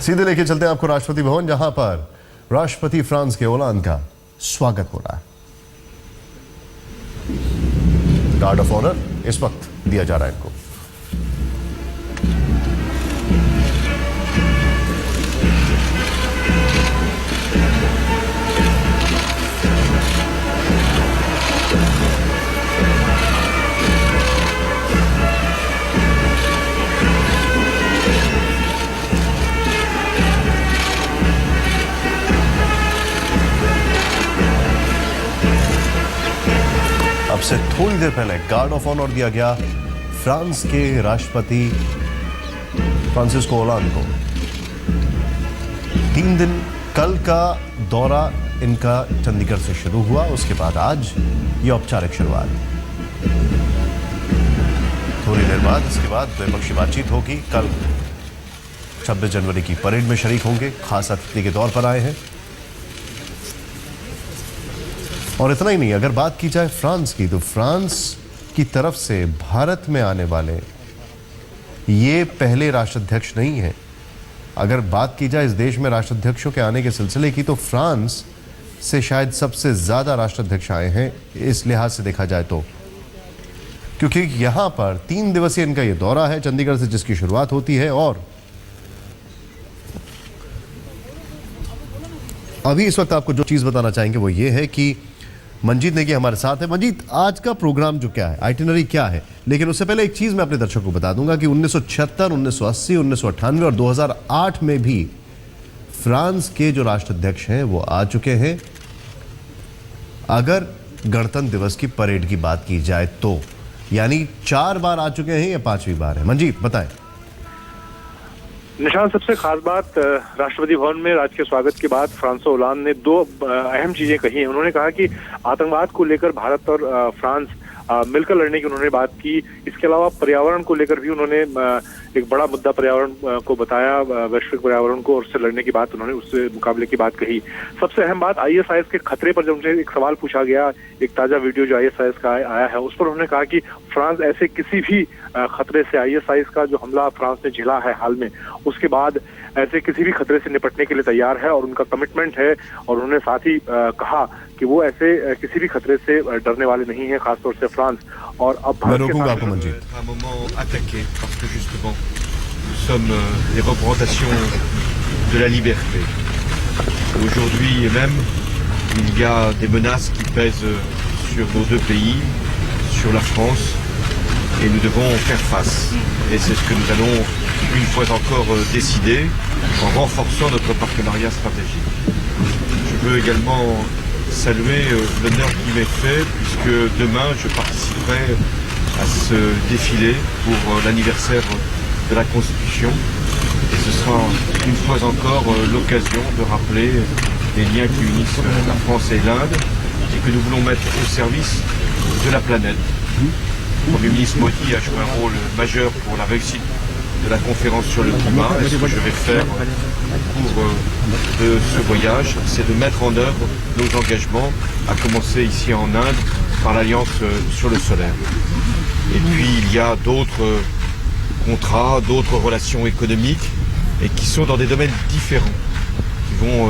सीधे लेके चलते हैं आपको राष्ट्रपति भवन, जहां पर राष्ट्रपति फ्रांस के ओलांद का स्वागत हो रहा है। गार्ड ऑफ ऑनर इस वक्त दिया जा रहा है इनको। अब से थोड़ी देर पहले गार्ड ऑफ ऑनर दिया गया फ्रांस के राष्ट्रपति फ्रांसिस्को ओलांद को। 3 दिन कल का दौरा इनका चंडीगढ़ से शुरू हुआ, उसके बाद आज ये औपचारिक शुरुआत। थोड़ी देर बाद इसके बाद द्विपक्षीय बातचीत होगी। कल 26 जनवरी की परेड में शरीक होंगे, खास अतिथि के तौर पर आए हैं। और इतना ही नहीं, अगर बात की जाए फ्रांस की, तो फ्रांस की तरफ से भारत में आने वाले ये पहले राष्ट्राध्यक्ष नहीं है। अगर बात की जाए इस देश में राष्ट्राध्यक्षों के आने के सिलसिले की, तो फ्रांस से शायद सबसे ज्यादा राष्ट्राध्यक्ष आए हैं इस लिहाज से देखा जाए तो, क्योंकि यहां पर 3 दिवसीय इनका ये दौरा है चंडीगढ़ से, जिसकी शुरुआत होती है। और अभी इस वक्त आपको जो चीज बताना चाहेंगे वो ये है कि मंजीत नेगी हमारे साथ है। मंजीत, आज का प्रोग्राम जो क्या है, आइटिनरी क्या है? लेकिन उससे पहले एक चीज मैं अपने दर्शकों को बता दूंगा कि 1976, 1980, 1998 और 2008 में भी फ्रांस के जो राष्ट्राध्यक्ष हैं वो आ चुके हैं, अगर गणतंत्र दिवस की परेड की बात की जाए तो। यानी 4 बार आ चुके हैं या 5वीं बार है? मंजीत बताएं। निशान, सबसे खास बात, राष्ट्रपति भवन में राजकीय स्वागत के बाद फ्रांसो ओलांद ने 2 अहम चीजें कही हैं। उन्होंने कहा कि आतंकवाद को लेकर भारत और फ्रांस मिलकर लड़ने की उन्होंने बात की। इसके अलावा पर्यावरण को लेकर भी उन्होंने एक बड़ा मुद्दा पर्यावरण को बताया, वैश्विक पर्यावरण को, और उससे लड़ने की बात उन्होंने, उससे मुकाबले की बात कही। सबसे अहम बात ISIS के खतरे पर जब उनसे एक सवाल पूछा गया, एक ताजा वीडियो जो ISIS का आया है, उस पर उन्होंने कहा कि फ्रांस ऐसे किसी भी खतरे से, ISIS का जो हमला फ्रांस ने झेला है हाल में, उसके बाद ऐसे किसी भी खतरे से निपटने के लिए तैयार है और उनका कमिटमेंट है। और उन्होंने साथ ही कहा कि वो ऐसे किसी भी खतरे से डरने वाले नहीं है, खासतौर से फ्रांस। और अब मैं रोकूंगा आपको Manjeet. Nous sommes des représentations de la liberté. Aujourd'hui même, il y a des menaces qui pèsent sur nos 2 pays, sur la France, et nous devons faire face. Et c'est ce que nous allons une fois encore décider en renforçant notre partenariat stratégique. Je veux également saluer l'honneur qui m'est fait, puisque demain je participerai à ce défilé pour l'anniversaire de la Constitution, et ce sera une fois encore l'occasion de rappeler les liens qui unissent la France et l'Inde et que nous voulons mettre au service de la planète. Le Premier ministre Modi a joué un rôle majeur pour la réussite de la conférence sur le climat, et ce que je vais faire au cours de ce voyage, c'est de mettre en œuvre nos engagements, à commencer ici en Inde par l'Alliance sur le solaire. Et puis il y a d'autres contrats, d'autres relations économiques, et qui sont dans des domaines différents, qui vont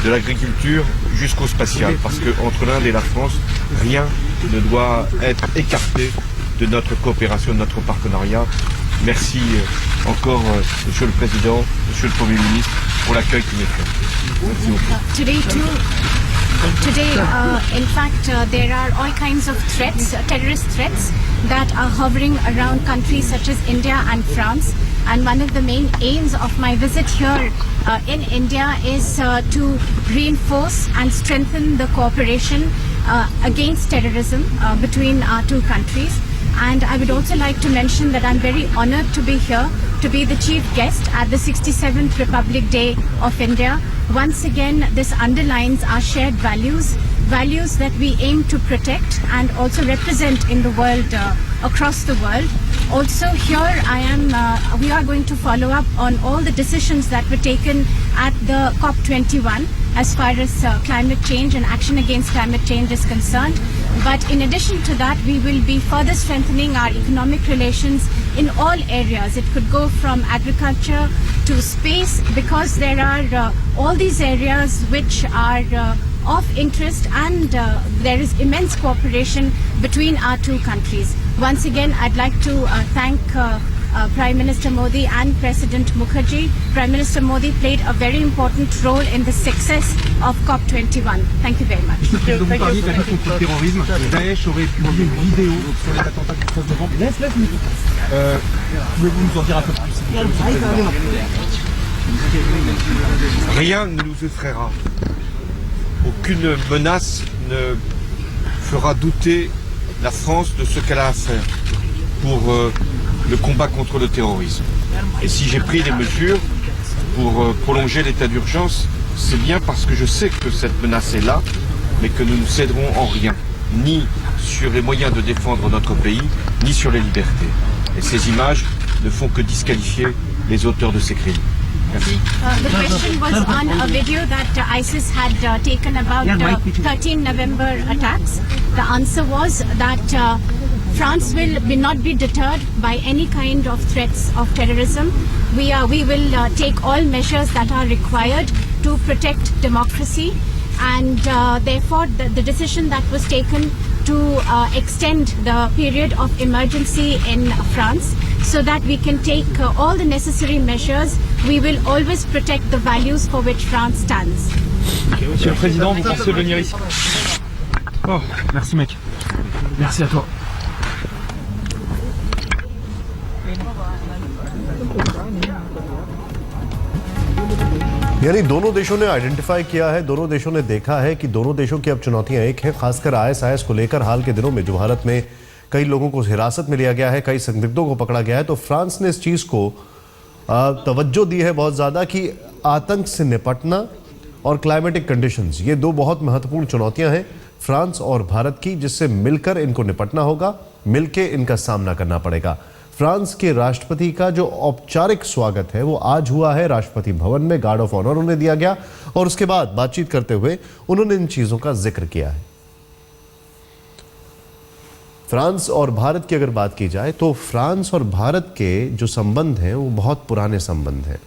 de l'agriculture jusqu'au spatial, parce que entre l'Inde et la France, rien ne doit être écarté de notre coopération, de notre partenariat. Merci encore, Monsieur le Président, Monsieur le Premier ministre, pour l'accueil qui m'est fait. Merci beaucoup. Today, in fact, there are all kinds of threats, terrorist threats, that are hovering around countries such as India and France. And one of the main aims of my visit here in India is to reinforce and strengthen the cooperation against terrorism between our 2 countries. And I would also like to mention that I'm very honored to be here, to be the chief guest at the 67th Republic Day of India. Once again, this underlines our shared values, values that we aim to protect and also represent in the world, across the world. Also here we are going to follow up on all the decisions that were taken at the COP21 as far as climate change and action against climate change is concerned. But in addition to that, we will be further strengthening our economic relations in all areas. It could go from agriculture to space, because there are all these areas which are of interest, and there is immense cooperation between our two countries. Once again, I'd like to thank Prime Minister Modi and President Mukherjee. Prime Minister Modi played a very important role in the success of COP21. Thank you very much. Vous parliez de la lutte contre le terrorisme. Daesh aurait publié une vidéo sur les attentats du 13 novembre. Pouvez-vous nous en dire un peu plus? Rien ne nous effraiera. Aucune menace ne fera douter la France de ce qu'elle a à faire pour le combat contre le terrorisme. Et si j'ai pris des mesures pour prolonger l'état d'urgence, c'est bien parce que je sais que cette menace est là, mais que nous ne céderons en rien, ni sur les moyens de défendre notre pays, ni sur les libertés. Et ces images ne font que disqualifier les auteurs de ces crimes. Merci. The question was on a video that ISIS had taken about 13 November attacks. The answer was that France will not be deterred by any kind of threats of terrorism. We will take all measures that are required to protect democracy, and therefore the decision that was taken to extend the period of emergency in France so that we can take all the necessary measures. We will always protect the values for which France stands. Monsieur le Président, vous pensez venir ici? Oh, merci mec. Merci à toi. यानी दोनों देशों ने identify किया है, दोनों देशों ने देखा है कि दोनों देशों की अब चुनौतियां एक हैं, खासकर आईएसआईएस को लेकर। हाल के दिनों में जो भारत में कई लोगों को हिरासत में लिया गया है, कई संदिग्धों को पकड़ा गया है, तो फ्रांस ने इस चीज को तवज्जो दी है बहुत ज्यादा कि आतंक से निपटना और क्लाइमेटिक कंडीशंस, ये दो बहुत महत्वपूर्ण चुनौतियां हैं फ्रांस और भारत की, जिससे मिलकर इनको निपटना होगा, मिलकर इनका सामना करना पड़ेगा। फ्रांस के राष्ट्रपति का जो औपचारिक स्वागत है वो आज हुआ है राष्ट्रपति भवन में, गार्ड ऑफ ऑनर उन्हें दिया गया, और उसके बाद बातचीत करते हुए उन्होंने इन चीजों का जिक्र किया है। फ्रांस और भारत की अगर बात की जाए तो फ्रांस और भारत के जो संबंध हैं वो बहुत पुराने संबंध हैं,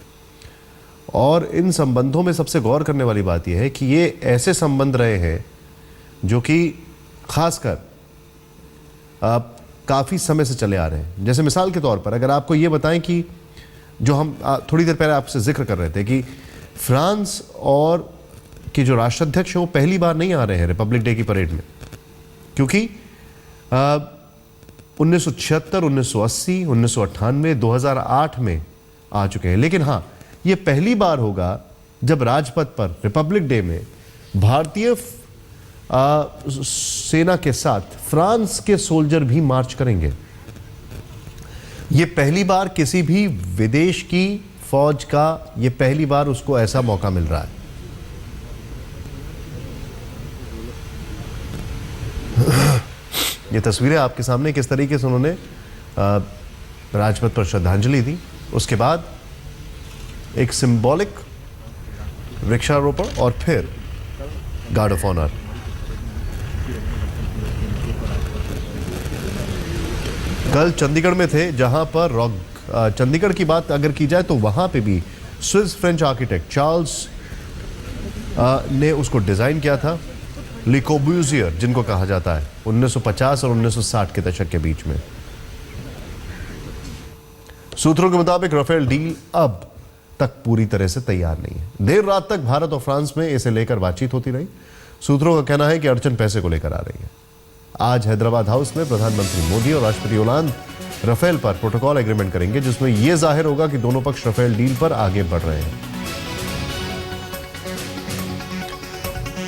और इन संबंधों में सबसे गौर करने वाली बात यह है कि ये ऐसे संबंध रहे हैं जो कि खासकर काफ़ी समय से चले आ रहे हैं। जैसे मिसाल के तौर पर अगर आपको ये बताएं कि जो हम थोड़ी देर पहले आपसे जिक्र कर रहे थे कि फ्रांस और की जो राष्ट्राध्यक्ष हैं वो पहली बार नहीं आ रहे हैं रिपब्लिक डे की परेड में, क्योंकि 1976, 1980, 1998, 2008 में आ चुके हैं। लेकिन हाँ, ये पहली बार होगा जब राजपथ पर रिपब्लिक डे में भारतीय सेना के साथ फ्रांस के सोल्जर भी मार्च करेंगे। ये पहली बार किसी भी विदेश की फौज का, ये पहली बार उसको ऐसा मौका मिल रहा है। ये तस्वीरें आपके सामने किस तरीके से उन्होंने राजपथ पर श्रद्धांजलि दी, उसके बाद एक सिंबॉलिक वृक्षारोपण और फिर गार्ड ऑफ ऑनर। कल चंडीगढ़ में थे, जहां पर चंडीगढ़ की बात अगर की जाए तो वहां पे भी स्विस फ्रेंच आर्किटेक्ट चार्ल्स ने उसको डिजाइन किया था, ले कोर्ब्यूजियर जिनको कहा जाता है, 1950 और 1960 के दशक के बीच में। सूत्रों के मुताबिक राफेल डील अब तक पूरी तरह से तैयार नहीं है। देर रात तक भारत और फ्रांस में इसे लेकर बातचीत होती रही। सूत्रों का कहना है कि अड़चन पैसे को लेकर आ रही है। आज हैदराबाद हाउस में प्रधानमंत्री मोदी और राष्ट्रपति होलांद राफेल पर प्रोटोकॉल एग्रीमेंट करेंगे, जिसमें यह जाहिर होगा कि दोनों पक्ष राफेल डील पर आगे बढ़ रहे हैं।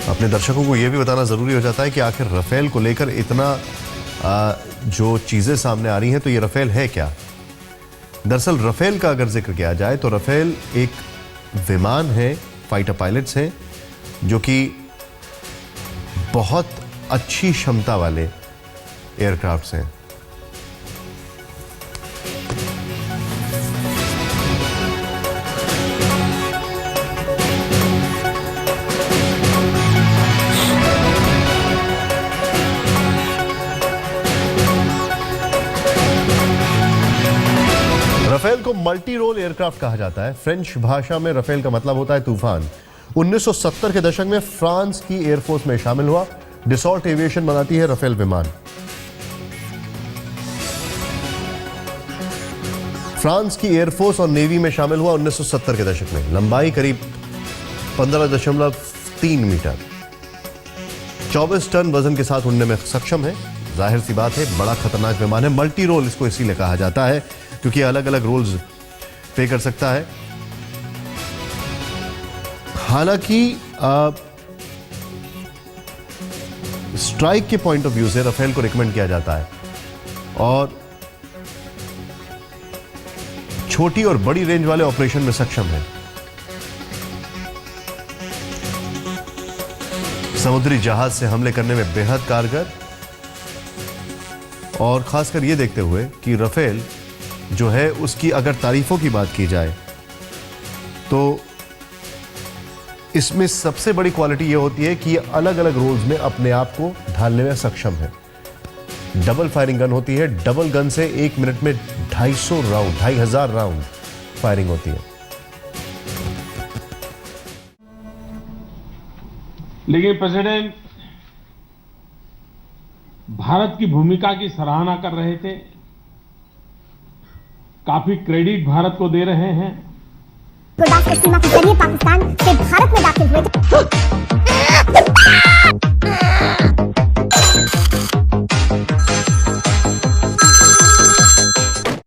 अपने दर्शकों को यह भी बताना जरूरी हो जाता है कि आखिर राफेल को लेकर इतना जो चीजें सामने आ रही हैं, तो ये राफेल है क्या। दरअसल राफेल का अगर जिक्र किया जाए तो राफेल एक विमान है, फाइटर पायलट्स हैं, जो कि बहुत अच्छी क्षमता वाले एयरक्राफ्ट्स हैं। इसको मल्टी रोल एयरक्राफ्ट कहा जाता है। फ्रेंच भाषा में राफेल का मतलब होता है तूफान। 1970 के दशक में फ्रांस की एयरफोर्स में शामिल हुआ। डिसॉल्ट एविएशन बनाती है राफेल विमान। फ्रांस की एयरफोर्स और नेवी में शामिल हुआ 1970 के दशक में। लंबाई करीब 15.3 मीटर, 24 टन वजन के साथ उड़ने में सक्षम है। जाहिर सी बात है बड़ा खतरनाक विमान है। मल्टी रोल इसको इसीलिए कहा जाता है क्योंकि अलग अलग रोल्स प्ले कर सकता है। हालांकि स्ट्राइक के पॉइंट ऑफ व्यू से राफेल को रिकमेंड किया जाता है और छोटी और बड़ी रेंज वाले ऑपरेशन में सक्षम है। समुद्री जहाज से हमले करने में बेहद कारगर, और खासकर यह देखते हुए कि राफेल जो है उसकी अगर तारीफों की बात की जाए तो इसमें सबसे बड़ी क्वालिटी यह होती है कि यह अलग अलग रोल्स में अपने आप को ढालने में सक्षम है। डबल फायरिंग गन होती है। डबल गन से 1 मिनट में 2,500 राउंड फायरिंग होती है। लेकिन प्रेसिडेंट भारत की भूमिका की सराहना कर रहे थे, काफी क्रेडिट भारत को दे रहे हैं। गुरदासपुर सीमा के जरिए पाकिस्तान से